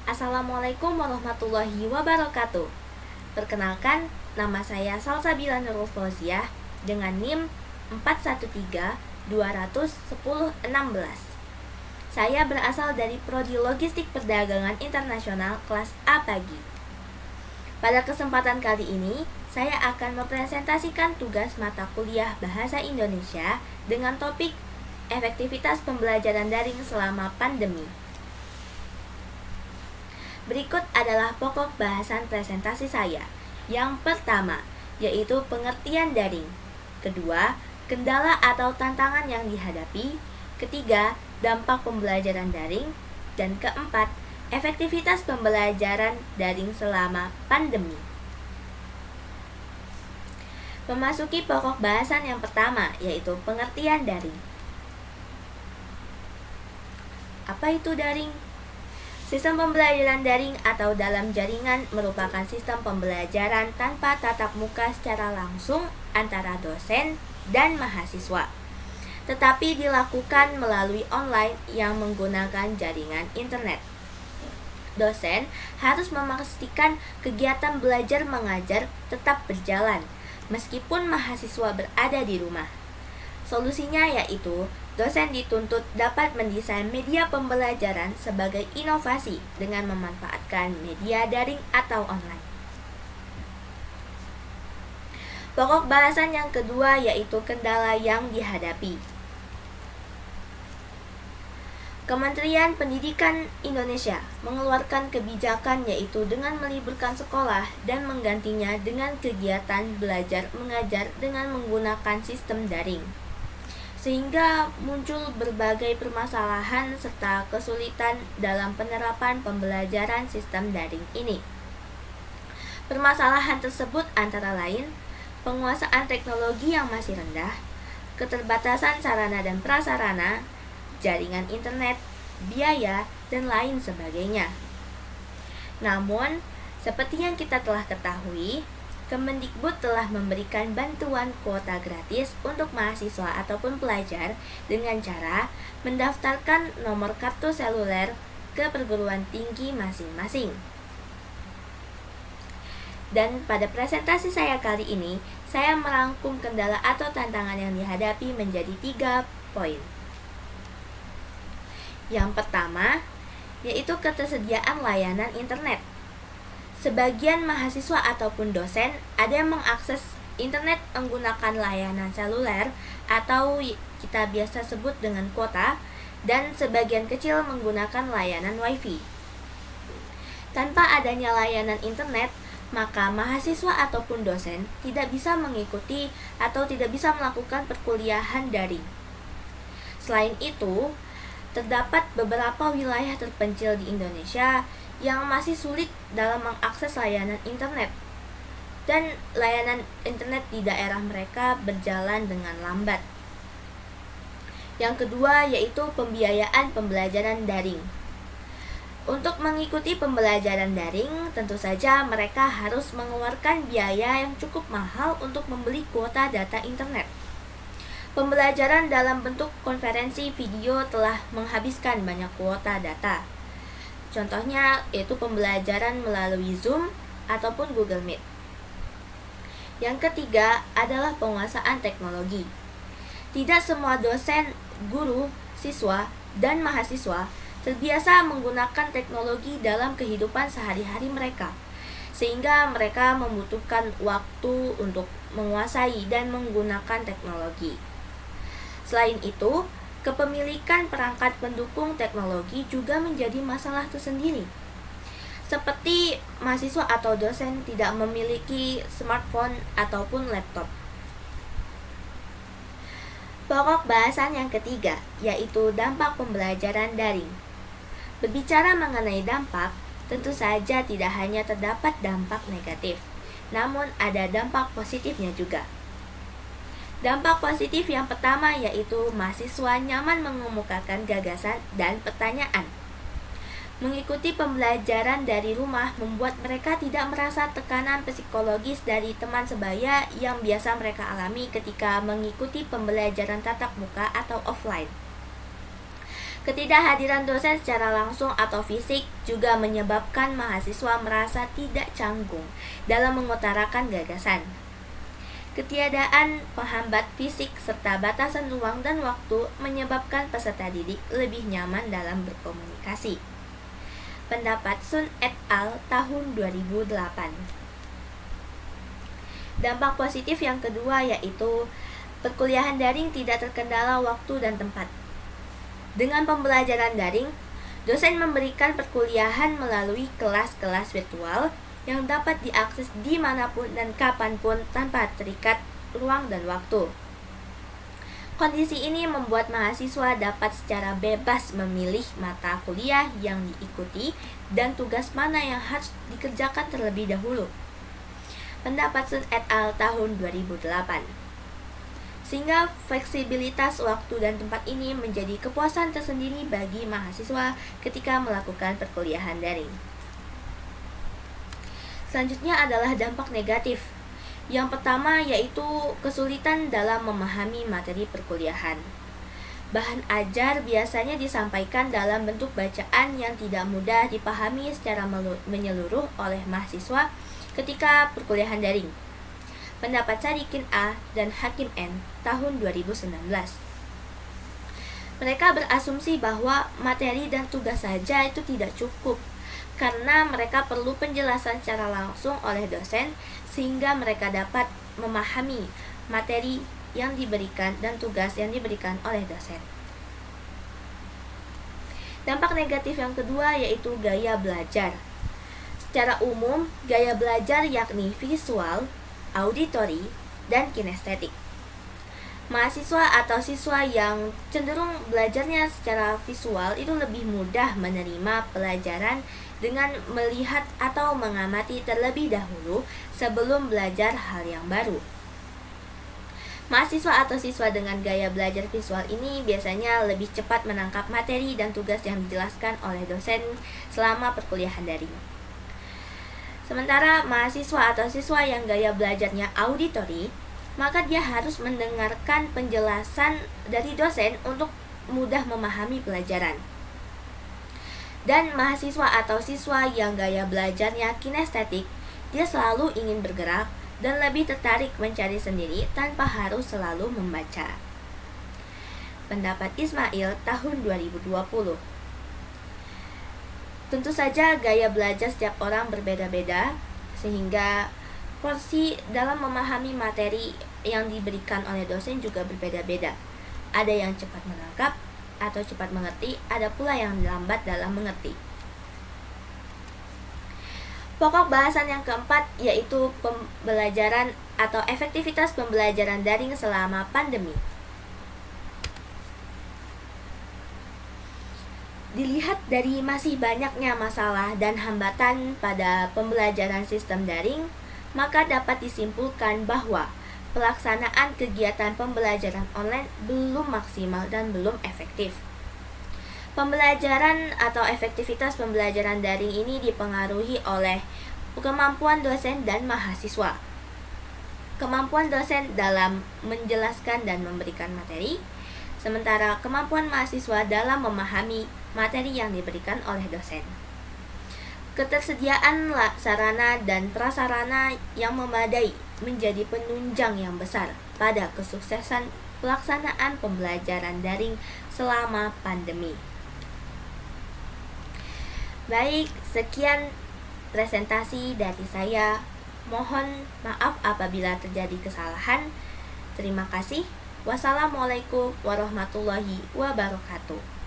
Assalamualaikum warahmatullahi wabarakatuh. Perkenalkan, nama saya Salsabila Nurul Fauziah dengan NIM 413-210-16. Saya berasal dari Prodi Logistik Perdagangan Internasional kelas A pagi. Pada kesempatan kali ini, saya akan mempresentasikan tugas mata kuliah Bahasa Indonesia dengan topik efektivitas pembelajaran daring selama pandemi. Berikut adalah pokok bahasan presentasi saya. Yang pertama, yaitu pengertian daring. Kedua, kendala atau tantangan yang dihadapi. Ketiga, dampak pembelajaran daring. Dan keempat, efektivitas pembelajaran daring selama pandemi. Memasuki pokok bahasan yang pertama, yaitu pengertian daring. Apa itu daring? Sistem pembelajaran daring atau dalam jaringan merupakan sistem pembelajaran tanpa tatap muka secara langsung antara dosen dan mahasiswa, tetapi dilakukan melalui online yang menggunakan jaringan internet. Dosen harus memastikan kegiatan belajar mengajar tetap berjalan, meskipun mahasiswa berada di rumah. Solusinya yaitu dosen dituntut dapat mendesain media pembelajaran sebagai inovasi dengan memanfaatkan media daring atau online. Pokok bahasan yang kedua yaitu kendala yang dihadapi. Kementerian Pendidikan Indonesia mengeluarkan kebijakan yaitu dengan meliburkan sekolah dan menggantinya dengan kegiatan belajar mengajar dengan menggunakan sistem daring, sehingga muncul berbagai permasalahan serta kesulitan dalam penerapan pembelajaran sistem daring ini. Permasalahan tersebut antara lain penguasaan teknologi yang masih rendah, keterbatasan sarana dan prasarana, jaringan internet, biaya, dan lain sebagainya. Namun, seperti yang kita telah ketahui, Kemendikbud telah memberikan bantuan kuota gratis untuk mahasiswa ataupun pelajar dengan cara mendaftarkan nomor kartu seluler ke perguruan tinggi masing-masing. Dan pada presentasi saya kali ini, saya merangkum kendala atau tantangan yang dihadapi menjadi 3 poin. Yang pertama, yaitu ketersediaan layanan internet. Sebagian mahasiswa ataupun dosen ada yang mengakses internet menggunakan layanan seluler atau kita biasa sebut dengan kuota, dan sebagian kecil menggunakan layanan wifi. Tanpa adanya layanan internet, maka mahasiswa ataupun dosen tidak bisa mengikuti atau tidak bisa melakukan perkuliahan daring. Selain itu, terdapat beberapa wilayah terpencil di Indonesia yang masih sulit dalam mengakses layanan internet, dan layanan internet di daerah mereka berjalan dengan lambat. Yang kedua yaitu pembiayaan pembelajaran daring. Untuk mengikuti pembelajaran daring, tentu saja mereka harus mengeluarkan biaya yang cukup mahal untuk membeli kuota data internet. Pembelajaran dalam bentuk konferensi video telah menghabiskan banyak kuota data. Contohnya yaitu pembelajaran melalui Zoom ataupun Google Meet. Yang ketiga adalah penguasaan teknologi. Tidak semua dosen, guru, siswa, dan mahasiswa terbiasa menggunakan teknologi dalam kehidupan sehari-hari mereka, sehingga mereka membutuhkan waktu untuk menguasai dan menggunakan teknologi. Selain itu, kepemilikan perangkat pendukung teknologi juga menjadi masalah tersendiri. Seperti mahasiswa atau dosen tidak memiliki smartphone ataupun laptop. Pokok bahasan yang ketiga, yaitu dampak pembelajaran daring. Berbicara mengenai dampak, tentu saja tidak hanya terdapat dampak negatif, namun ada dampak positifnya juga. Dampak positif yang pertama yaitu mahasiswa nyaman mengemukakan gagasan dan pertanyaan. Mengikuti pembelajaran dari rumah membuat mereka tidak merasa tekanan psikologis dari teman sebaya yang biasa mereka alami ketika mengikuti pembelajaran tatap muka atau offline. Ketidakhadiran dosen secara langsung atau fisik juga menyebabkan mahasiswa merasa tidak canggung dalam mengutarakan gagasan. Ketiadaan penghambat fisik serta batasan ruang dan waktu menyebabkan peserta didik lebih nyaman dalam berkomunikasi. Pendapat Sun et al. Tahun 2008. Dampak positif yang kedua yaitu perkuliahan daring tidak terkendala waktu dan tempat. Dengan pembelajaran daring, dosen memberikan perkuliahan melalui kelas-kelas virtual yang dapat diakses dimanapun dan kapanpun tanpa terikat ruang dan waktu. Kondisi ini membuat mahasiswa dapat secara bebas memilih mata kuliah yang diikuti dan tugas mana yang harus dikerjakan terlebih dahulu. Pendapat Sun et al. Tahun 2008. Sehingga fleksibilitas waktu dan tempat ini menjadi kepuasan tersendiri bagi mahasiswa ketika melakukan perkuliahan daring. Selanjutnya adalah dampak negatif. Yang pertama yaitu kesulitan dalam memahami materi perkuliahan. Bahan ajar biasanya disampaikan dalam bentuk bacaan yang tidak mudah dipahami secara menyeluruh oleh mahasiswa ketika perkuliahan daring. Pendapat Sadikin A. dan Hakim N. tahun 2019. Mereka berasumsi bahwa materi dan tugas saja itu tidak cukup, karena mereka perlu penjelasan secara langsung oleh dosen sehingga mereka dapat memahami materi yang diberikan dan tugas yang diberikan oleh dosen. Dampak negatif yang kedua yaitu gaya belajar. Secara umum, gaya belajar yakni visual, auditory, dan kinestetik. Mahasiswa atau siswa yang cenderung belajarnya secara visual itu lebih mudah menerima pelajaran dengan melihat atau mengamati terlebih dahulu sebelum belajar hal yang baru. Mahasiswa atau siswa dengan gaya belajar visual ini biasanya lebih cepat menangkap materi dan tugas yang dijelaskan oleh dosen selama perkuliahan daring. Sementara mahasiswa atau siswa yang gaya belajarnya auditory, maka dia harus mendengarkan penjelasan dari dosen untuk mudah memahami pelajaran. Dan mahasiswa atau siswa yang gaya belajarnya kinestetik, dia selalu ingin bergerak dan lebih tertarik mencari sendiri tanpa harus selalu membaca. Pendapat Ismail tahun 2020. Tentu saja gaya belajar setiap orang berbeda-beda, sehingga porsi dalam memahami materi yang diberikan oleh dosen juga berbeda-beda. Ada yang cepat menangkap atau cepat mengerti, ada pula yang lambat dalam mengerti. Pokok bahasan yang keempat yaitu pembelajaran atau efektivitas pembelajaran daring selama pandemi. Dilihat dari masih banyaknya masalah dan hambatan pada pembelajaran sistem daring, maka dapat disimpulkan bahwa pelaksanaan kegiatan pembelajaran online belum maksimal dan belum efektif. Pembelajaran atau efektivitas pembelajaran daring ini dipengaruhi oleh kemampuan dosen dan mahasiswa. Kemampuan dosen dalam menjelaskan dan memberikan materi, sementara kemampuan mahasiswa dalam memahami materi yang diberikan oleh dosen. Ketersediaan sarana dan prasarana yang memadai menjadi penunjang yang besar pada kesuksesan pelaksanaan pembelajaran daring selama pandemi. Baik, sekian presentasi dari saya. Mohon maaf apabila terjadi kesalahan. Terima kasih. Wassalamualaikum warahmatullahi wabarakatuh.